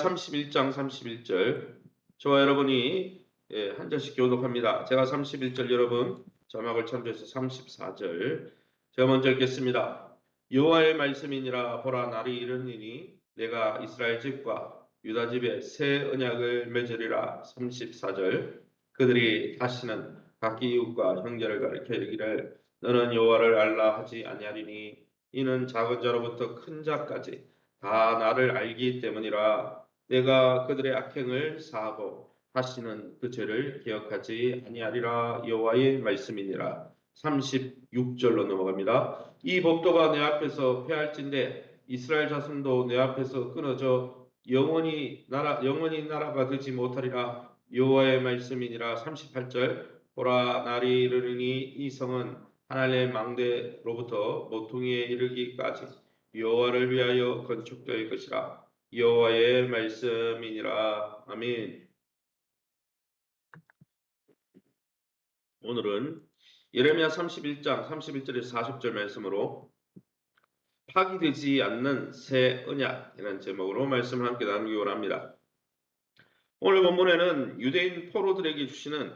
31장 31절 저와 여러분이 한 절씩 교독합니다. 제가 31절 여러분 자막을 참조해서 34절 제가 먼저 읽겠습니다. 여호와의 말씀이니라 보라 날이 이르니니 내가 이스라엘 집과 유다 집에 새 언약을 맺으리라. 34절 그들이 다시는 각기 이웃과 형제를 가리켜 이르기를 너는 여호와를 알라 하지 아니하리니 이는 작은 자로부터 큰 자까지 다 나를 알기 때문이라. 내가 그들의 악행을 사하고 다시는 그 죄를 기억하지 아니하리라. 여호와의 말씀이니라. 36절로 넘어갑니다. 이 법도가 내 앞에서 폐할진대 이스라엘 자손도 내 앞에서 끊어져 영원히 나라가 되지 못하리라. 여호와의 말씀이니라. 38절 보라 날이 이르리니 이 성은 하나님의 망대로부터 모퉁이에 이르기까지 여호와를 위하여 건축될 것이라. 여호와의 말씀이니라. 아멘. 오늘은 예레미야 31장 31절에서 40절 말씀으로 파기되지 않는 새 언약이라는 제목으로 말씀을 함께 나누기 원합니다. 오늘 본문에는 유대인 포로들에게 주시는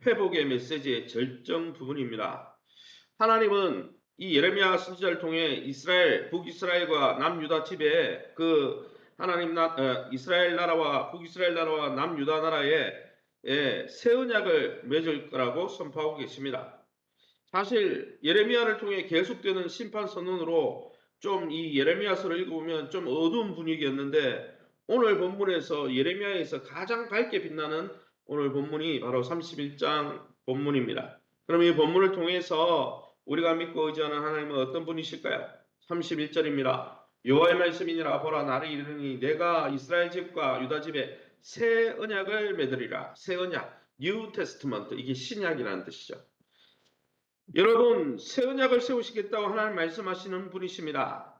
회복의 메시지의 절정 부분입니다. 하나님은 이 예레미야 선지자를 통해 이스라엘, 북이스라엘과 남유다 집에 이스라엘 나라와 북이스라엘 나라와 남유다 나라에 새 언약을 맺을 거라고 선포하고 계십니다. 사실 예레미야를 통해 계속되는 심판 선언으로 좀 이 예레미야서를 읽어보면 좀 어두운 분위기였는데 오늘 본문에서 예레미야에서 가장 밝게 빛나는 오늘 본문이 바로 31장 본문입니다. 그럼 이 본문을 통해서 우리가 믿고 의지하는 하나님은 어떤 분이실까요? 31절입니다. 여호와의 말씀이니라 보라 날이 이르니 내가 이스라엘 집과 유다 집에 새 언약을 맺으리라. 새 언약, 뉴 테스트먼트, 이게 신약이라는 뜻이죠. 여러분, 새 언약을 세우시겠다고 하나님 말씀하시는 분이십니다.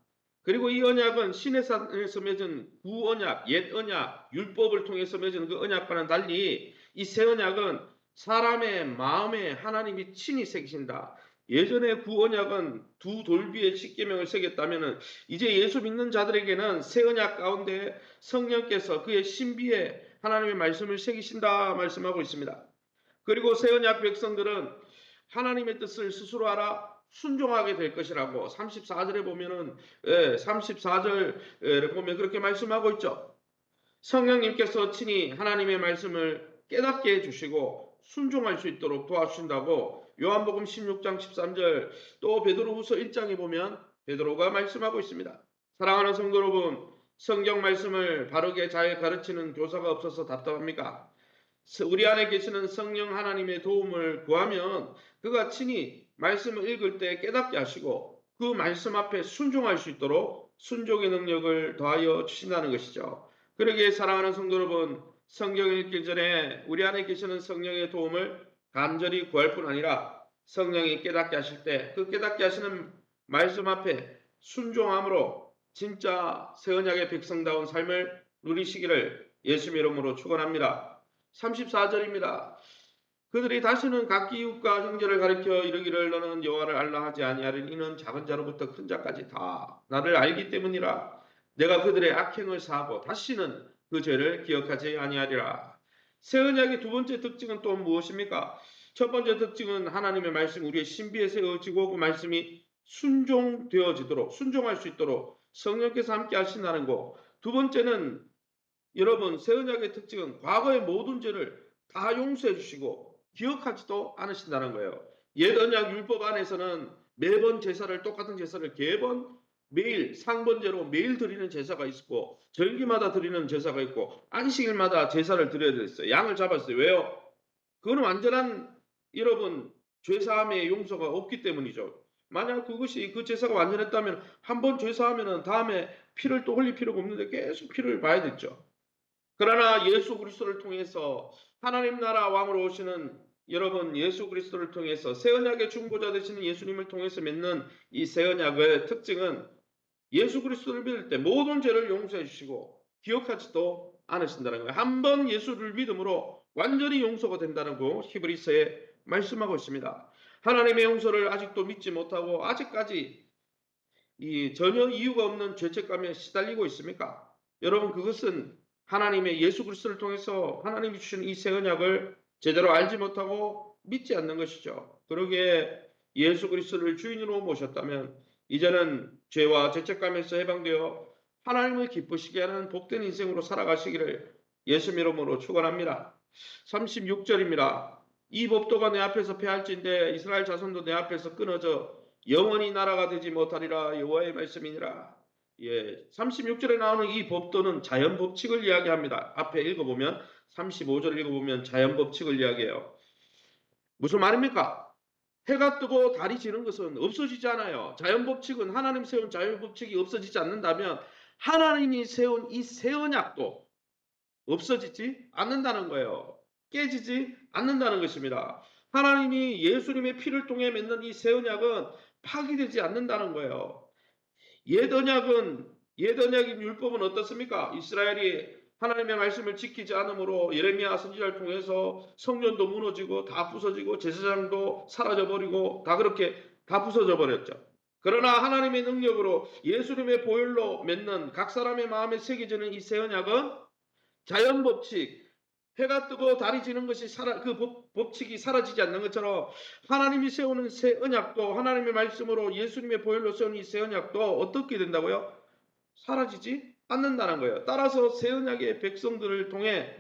그리고 이 언약은 신의 산에서 맺은 구언약, 옛 언약, 율법을 통해서 맺은 그 언약과는 달리 이 새 언약은 사람의 마음에 하나님이 친히 새기신다. 예전에 구언약은 두 돌비의 십계명을 새겼다면 이제 예수 믿는 자들에게는 새 언약 가운데 성령께서 그의 신비에 하나님의 말씀을 새기신다 말씀하고 있습니다. 그리고 새 언약 백성들은 하나님의 뜻을 스스로 알아 순종하게 될 것이라고 34절에 보면은 34절에 보면 그렇게 말씀하고 있죠. 성령님께서 친히 하나님의 말씀을 깨닫게 해주시고 순종할 수 있도록 도와주신다고 요한복음 16장 13절 또 베드로후서 1장에 보면 베드로가 말씀하고 있습니다. 사랑하는 성도 여러분, 성경 말씀을 바르게 잘 가르치는 교사가 없어서 답답합니까? 우리 안에 계시는 성령 하나님의 도움을 구하면 그가 친히 말씀을 읽을 때 깨닫게 하시고 그 말씀 앞에 순종할 수 있도록 순종의 능력을 더하여 주신다는 것이죠. 그러기에 사랑하는 성도 여러분, 성경을 읽기 전에 우리 안에 계시는 성령의 도움을 간절히 구할 뿐 아니라 성령이 깨닫게 하실 때 그 깨닫게 하시는 말씀 앞에 순종함으로 진짜 새 언약의 백성다운 삶을 누리시기를 예수의 이름으로 축원합니다. 34절입니다. 그들이 다시는 각기 이웃과 형제를 가리켜 이르기를 너는 여호와를 알라 하지 아니하리니 이는 작은 자로부터 큰 자까지 다 나를 알기 때문이라. 내가 그들의 악행을 사하고 다시는 그 죄를 기억하지 아니하리라. 새 언약의 두 번째 특징은 또 무엇입니까? 첫 번째 특징은 하나님의 말씀 우리의 신비에 세워지고 그 말씀이 순종되어지도록 순종할 수 있도록 성령께서 함께 하신다는 거. 두 번째는 여러분 새 언약의 특징은 과거의 모든 죄를 다 용서해 주시고 기억하지도 않으신다는 거예요. 옛 언약 율법 안에서는 매번 제사를 똑같은 제사를 개번 매일 상번제로 매일 드리는 제사가 있었고 절기마다 드리는 제사가 있고 안식일마다 제사를 드려야 됐어요. 양을 잡았어요. 왜요? 그건 완전한 여러분 죄사함의 용서가 없기 때문이죠. 만약 그것이 그 제사가 완전했다면 한 번 죄사하면 다음에 피를 또 흘릴 필요가 없는데 계속 피를 봐야 됐죠. 그러나 예수 그리스도를 통해서 하나님 나라 왕으로 오시는 여러분 예수 그리스도를 통해서 새 언약의 중보자 되시는 예수님을 통해서 맺는 이 새 언약의 특징은 예수 그리스도를 믿을 때 모든 죄를 용서해 주시고 기억하지도 않으신다는 거예요. 한 번 예수를 믿음으로 완전히 용서가 된다는 거 히브리서에 말씀하고 있습니다. 하나님의 용서를 아직도 믿지 못하고 아직까지 전혀 이유가 없는 죄책감에 시달리고 있습니까? 여러분 그것은 하나님의 예수 그리스도를 통해서 하나님이 주신 이 새 언약을 제대로 알지 못하고 믿지 않는 것이죠. 그러기에 예수 그리스도를 주인으로 모셨다면 이제는 죄와 죄책감에서 해방되어 하나님을 기쁘시게 하는 복된 인생으로 살아가시기를 예수 이름으로 축원합니다. 36절입니다. 이 법도가 내 앞에서 패할진대 이스라엘 자손도 내 앞에서 끊어져 영원히 나라가 되지 못하리라 여호와의 말씀이니라. 36절에 나오는 이 법도는 자연 법칙을 이야기합니다. 앞에 읽어보면 35절 읽어보면 자연 법칙을 이야기해요. 무슨 말입니까? 해가 뜨고 달이 지는 것은 없어지지 않아요. 자연 법칙은 하나님 세운 자연 법칙이 없어지지 않는다면 하나님이 세운 이 새 언약도 없어지지 않는다는 거예요. 깨지지 않는다는 것입니다. 하나님이 예수님의 피를 통해 맺는 이 새 언약은 파기되지 않는다는 거예요. 옛 언약인 율법은 어떻습니까? 이스라엘이 하나님의 말씀을 지키지 않으므로 예레미야 선지자를 통해서 성전도 무너지고 다 부서지고 제사장도 사라져버리고 다 그렇게 다 부서져 버렸죠. 그러나 하나님의 능력으로 예수님의 보혈로 맺는 각 사람의 마음에 새겨지는 이 새 언약은 자연 법칙, 해가 뜨고 달이 지는 것이 법칙이 사라지지 않는 것처럼 하나님이 세우는 새 언약도 하나님의 말씀으로 예수님의 보혈로 세우는 이 새 언약도 어떻게 된다고요? 사라지지 않는다는 거예요. 따라서 새 언약의 백성들을 통해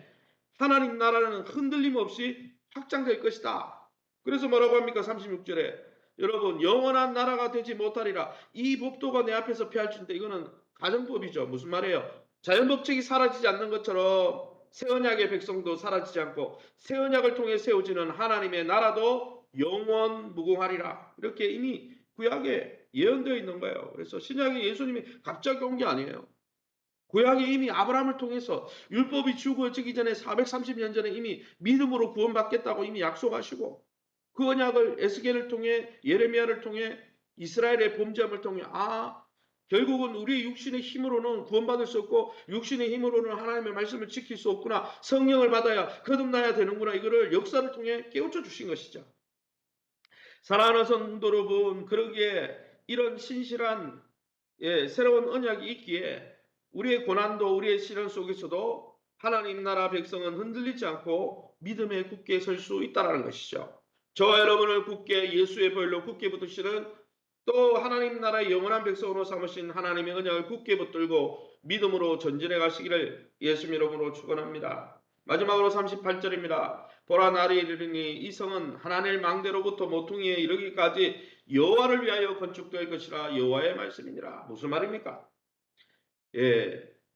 하나님 나라는 흔들림 없이 확장될 것이다. 그래서 뭐라고 합니까? 36절에 여러분 영원한 나라가 되지 못하리라. 이 법도가 내 앞에서 피할진대. 이거는 가정법이죠. 무슨 말이에요? 자연 법칙이 사라지지 않는 것처럼 새 언약의 백성도 사라지지 않고 새 언약을 통해 세워지는 하나님의 나라도 영원 무궁하리라. 이렇게 이미 구약에 예언되어 있는 거예요. 그래서 신약에 예수님이 갑자기 온 게 아니에요. 구약에 이미 아브라함을 통해서 율법이 주어지기 전에 430년 전에 이미 믿음으로 구원받겠다고 이미 약속하시고 그 언약을 에스겔을 통해 예레미야를 통해 이스라엘의 범죄함을 통해 결국은 우리의 육신의 힘으로는 구원받을 수 없고 육신의 힘으로는 하나님의 말씀을 지킬 수 없구나. 성령을 받아야 거듭나야 되는구나. 이거를 역사를 통해 깨우쳐 주신 것이죠. 사랑하는 성도 여러분, 그러기에 이런 신실한 새로운 언약이 있기에 우리의 고난도 우리의 시련 속에서도 하나님 나라 백성은 흔들리지 않고 믿음에 굳게 설 수 있다는 것이죠. 저와 여러분을 굳게 예수의 보혈로 굳게 붙드시는 또 하나님 나라의 영원한 백성으로 삼으신 하나님의 언약을 굳게 붙들고 믿음으로 전진해 가시기를 예수 이름으로 축원합니다. 마지막으로 38절입니다. 보라 날이 이르리니 이 성은 하나님의 망대로부터 모퉁이에 이르기까지 여호와를 위하여 건축될 것이라 여호와의 말씀이니라. 무슨 말입니까?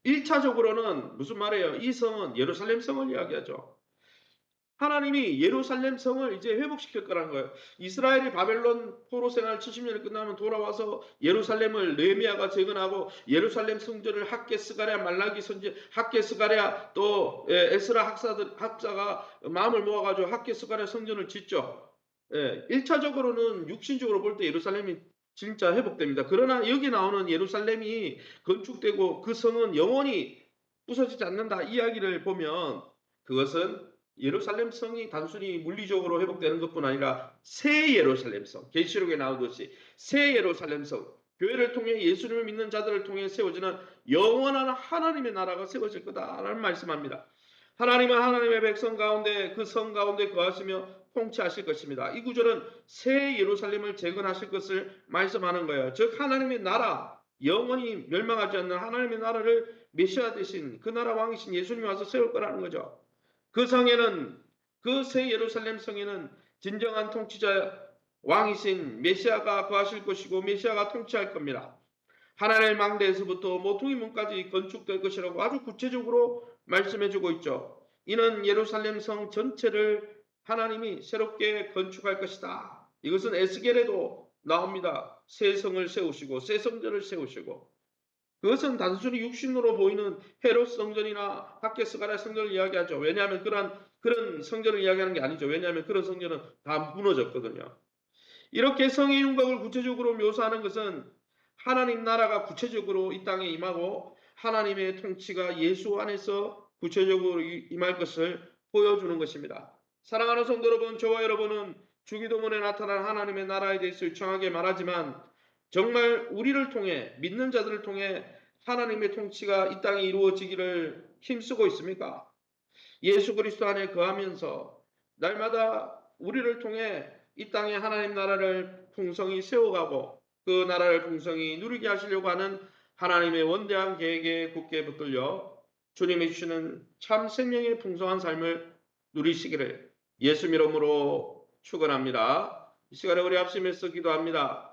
1차적으로는 무슨 말이에요? 이 성은 예루살렘 성을 이야기하죠. 하나님이 예루살렘 성을 이제 회복시킬 거라는 거예요. 이스라엘이 바벨론 포로 생활 70년이 끝나면 돌아와서 예루살렘을 느헤미야가 재건하고 예루살렘 성전을 학개 스가랴 말라기 선지 학개 스가랴 또 에스라 학자가 마음을 모아가지고 학개 스가랴 성전을 짓죠. 1차적으로는 육신적으로 볼 때 예루살렘이 진짜 회복됩니다. 그러나 여기 나오는 예루살렘이 건축되고 그 성은 영원히 부서지지 않는다 이야기를 보면 그것은 예루살렘 성이 단순히 물리적으로 회복되는 것뿐 아니라 새 예루살렘 성, 계시록에 나오듯이 새 예루살렘 성, 교회를 통해 예수님을 믿는 자들을 통해 세워지는 영원한 하나님의 나라가 세워질 거다라는 말씀합니다. 하나님은 하나님의 백성 가운데 그 성 가운데 거하시며 통치하실 것입니다. 이 구절은 새 예루살렘을 재건하실 것을 말씀하는 거예요. 즉 하나님의 나라, 영원히 멸망하지 않는 하나님의 나라를 메시아 되신 그 나라 왕이신 예수님이 와서 세울 거라는 거죠. 그 성에는 그 새 예루살렘 성에는 진정한 통치자 왕이신 메시아가 거하실 것이고 메시아가 통치할 겁니다. 하나님의 망대에서부터 모퉁이 문까지 건축될 것이라고 아주 구체적으로 말씀해주고 있죠. 이는 예루살렘 성 전체를 하나님이 새롭게 건축할 것이다. 이것은 에스겔에도 나옵니다. 새 성을 세우시고 새 성전을 세우시고 그것은 단순히 육신으로 보이는 헤롯 성전이나 학개 스가랴 성전을 이야기하죠. 왜냐하면 그런 성전을 이야기하는 게 아니죠. 왜냐하면 그런 성전은 다 무너졌거든요. 이렇게 성의 윤곽을 구체적으로 묘사하는 것은 하나님 나라가 구체적으로 이 땅에 임하고 하나님의 통치가 예수 안에서 구체적으로 임할 것을 보여주는 것입니다. 사랑하는 성도 여러분, 저와 여러분은 주기도문에 나타난 하나님의 나라에 대해서 유창하게 말하지만 정말 우리를 통해 믿는 자들을 통해 하나님의 통치가 이 땅에 이루어지기를 힘쓰고 있습니까? 예수 그리스도 안에 거하면서 날마다 우리를 통해 이 땅에 하나님 나라를 풍성히 세워가고 그 나라를 풍성히 누리게 하시려고 하는 하나님의 원대한 계획에 굳게 붙들려 주님이 주시는 참 생명의 풍성한 삶을 누리시기를 예수 이름으로 축원합니다. 이 시간에 우리 합심해서 기도합니다.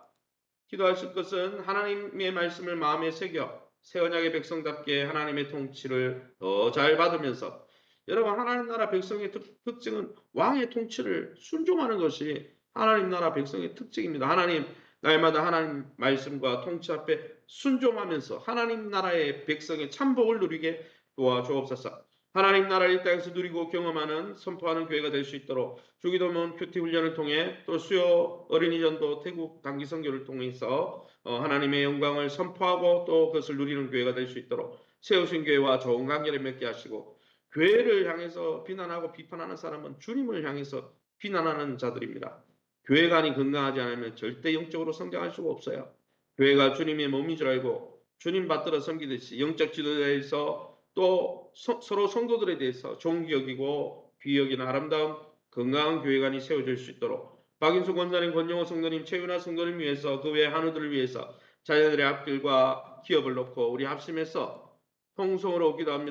기도하실 것은 하나님의 말씀을 마음에 새겨 새 언약의 백성답게 하나님의 통치를 더 잘 받으면서 여러분 하나님 나라 백성의 특징은 왕의 통치를 순종하는 것이 하나님 나라 백성의 특징입니다. 하나님 날마다 하나님 말씀과 통치 앞에 순종하면서 하나님 나라의 백성의 참복을 누리게 도와주옵소서. 하나님 나라를 이 땅에서 누리고 경험하는 선포하는 교회가 될 수 있도록 주기도문 큐티 훈련을 통해 또 수요 어린이전도 태국 단기 선교를 통해서 하나님의 영광을 선포하고 또 그것을 누리는 교회가 될 수 있도록 세우신 교회와 좋은 관계를 맺게 하시고 교회를 향해서 비난하고 비판하는 사람은 주님을 향해서 비난하는 자들입니다. 교회관이 건강하지 않으면 절대 영적으로 성장할 수가 없어요. 교회가 주님의 몸인 줄 알고 주님 받들어 섬기듯이 영적 지도자에서 또 서로 성도들에 대해서 존귀 여기고 귀 여기는 아름다운 건강한 교회관이 세워질 수 있도록 박인수 권사님, 권영호 성도님, 최윤아 성도님 위해서 그 외 한우들을 위해서 자녀들의 앞길과 기업을 놓고 우리 합심해서 통성으로 기도합니다.